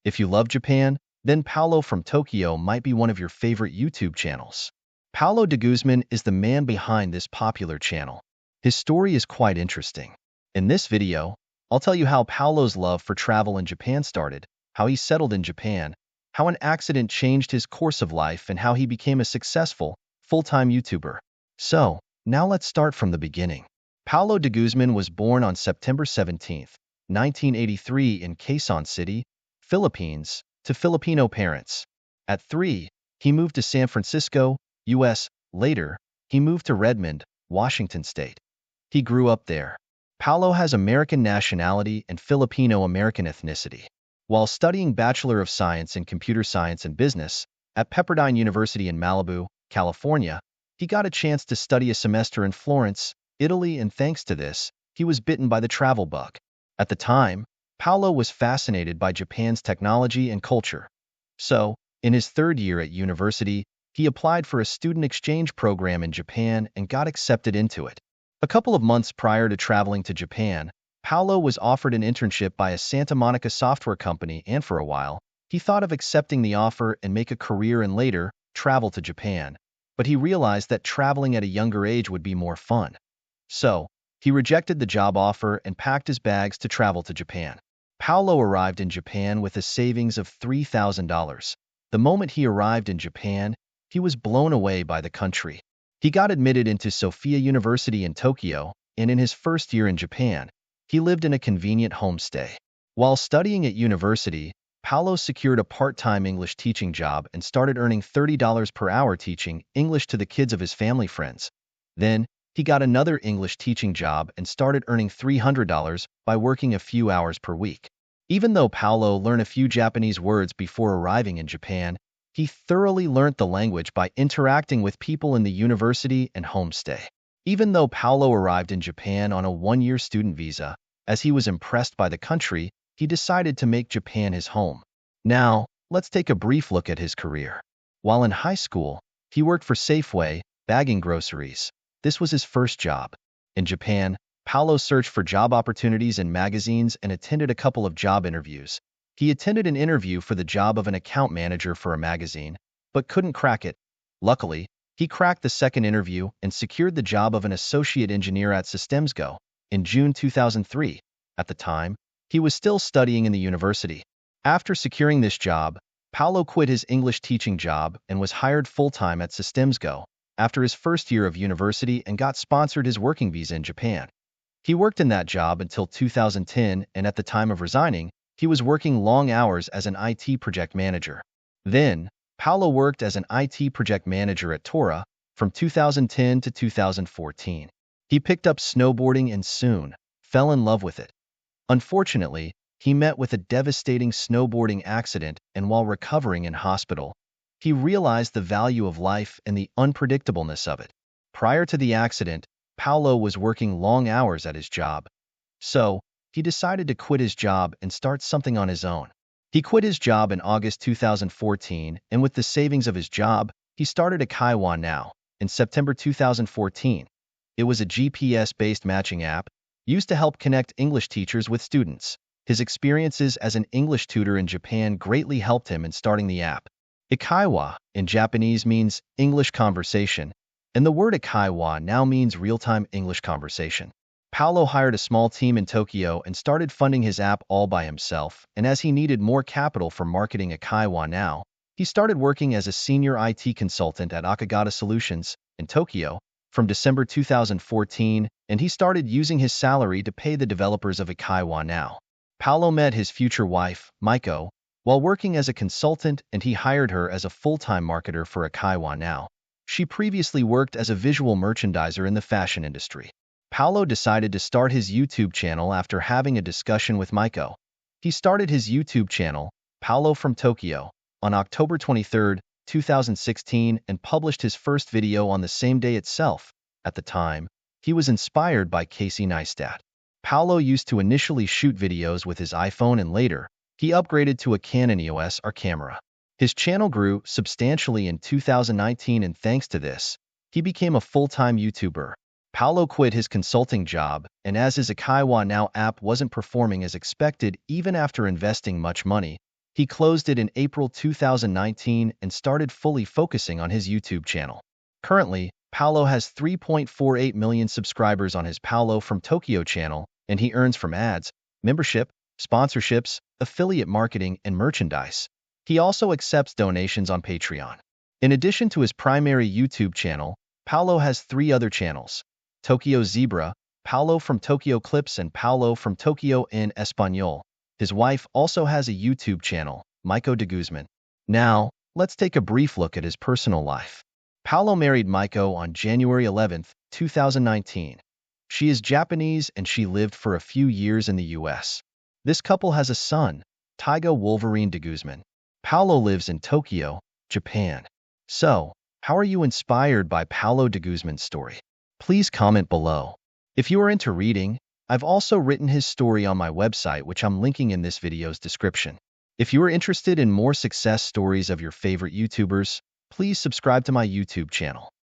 If you love Japan, then Paolo from Tokyo might be one of your favorite YouTube channels. Paolo de Guzman is the man behind this popular channel. His story is quite interesting. In this video, I'll tell you how Paolo's love for travel in Japan started, how he settled in Japan, how an accident changed his course of life, and how he became a successful, full-time YouTuber. So, now let's start from the beginning. Paolo de Guzman was born on September 17, 1983 in Quezon City, Philippines, to Filipino parents. At 3, he moved to San Francisco, U.S. Later, he moved to Redmond, Washington State. He grew up there. Paolo has American nationality and Filipino-American ethnicity. While studying Bachelor of Science in Computer Science and Business at Pepperdine University in Malibu, California, he got a chance to study a semester in Florence, Italy, and thanks to this, he was bitten by the travel bug. At the time, Paolo was fascinated by Japan's technology and culture. So, in his third year at university, he applied for a student exchange program in Japan and got accepted into it. A couple of months prior to traveling to Japan, Paolo was offered an internship by a Santa Monica software company, and for a while, he thought of accepting the offer and make a career and later travel to Japan. But he realized that traveling at a younger age would be more fun. So, he rejected the job offer and packed his bags to travel to Japan. Paolo arrived in Japan with a savings of $3,000. The moment he arrived in Japan, he was blown away by the country. He got admitted into Sophia University in Tokyo, and in his first year in Japan, he lived in a convenient homestay. While studying at university, Paolo secured a part-time English teaching job and started earning $30 per hour teaching English to the kids of his family friends. Then, he got another English teaching job and started earning $300 by working a few hours per week. Even though Paolo learned a few Japanese words before arriving in Japan, he thoroughly learned the language by interacting with people in the university and homestay. Even though Paolo arrived in Japan on a one-year student visa, as he was impressed by the country, he decided to make Japan his home. Now, let's take a brief look at his career. While in high school, he worked for Safeway, bagging groceries. This was his first job. In Japan, Paolo searched for job opportunities in magazines and attended a couple of job interviews. He attended an interview for the job of an account manager for a magazine, but couldn't crack it. Luckily, he cracked the second interview and secured the job of an associate engineer at Systemsgo in June 2003. At the time, he was still studying in the university. After securing this job, Paolo quit his English teaching job and was hired full-time at Systemsgo after his first year of university and got sponsored his working visa in Japan. He worked in that job until 2010, and at the time of resigning, he was working long hours as an IT project manager. Then, Paolo worked as an IT project manager at Tora from 2010 to 2014. He picked up snowboarding and soon fell in love with it. Unfortunately, he met with a devastating snowboarding accident, and while recovering in hospital, he realized the value of life and the unpredictableness of it. Prior to the accident, Paolo was working long hours at his job. So, he decided to quit his job and start something on his own. He quit his job in August 2014, and with the savings of his job, he started Akaiwa Now in September 2014. It was a GPS-based matching app used to help connect English teachers with students. His experiences as an English tutor in Japan greatly helped him in starting the app. Akaiwa in Japanese means English conversation, and the word Akaiwa now means real-time English conversation. Paolo hired a small team in Tokyo and started funding his app all by himself, and as he needed more capital for marketing Akaiwa Now, he started working as a senior IT consultant at Akagata Solutions in Tokyo from December 2014, and he started using his salary to pay the developers of Akaiwa Now. Paolo met his future wife, Maiko, while working as a consultant, and he hired her as a full-time marketer for Akaiwa Now. She previously worked as a visual merchandiser in the fashion industry. Paolo decided to start his YouTube channel after having a discussion with Maiko. He started his YouTube channel, Paolo fromTOKYO, on October 23, 2016 and published his first video on the same day itself. At the time, he was inspired by Casey Neistat. Paolo used to initially shoot videos with his iPhone, and later, he upgraded to a Canon EOS R camera. His channel grew substantially in 2019, and thanks to this, he became a full-time YouTuber. Paolo quit his consulting job, and as his Akaiwa Now app wasn't performing as expected even after investing much money, He closed it in April 2019 and started fully focusing on his YouTube channel. Currently, Paolo has 3.48 million subscribers on his Paolo fromTOKYO channel, and he earns from ads, membership, sponsorships, affiliate marketing, and merchandise. He also accepts donations on Patreon. In addition to his primary YouTube channel, Paolo has 3 other channels: Tokyo Zebra, Paolo fromTOKYO Clips, and Paolo fromTOKYO en Español. His wife also has a YouTube channel, Paolo de Guzman. Now, let's take a brief look at his personal life. Paolo married Maiko on January 11, 2019. She is Japanese and she lived for a few years in the US. This couple has a son, Taiga Wolverine de Guzman. Paolo lives in Tokyo, Japan. So, how are you inspired by Paolo de Guzman's story? Please comment below. If you are into reading, I've also written his story on my website, which I'm linking in this video's description. If you are interested in more success stories of your favorite YouTubers, please subscribe to my YouTube channel.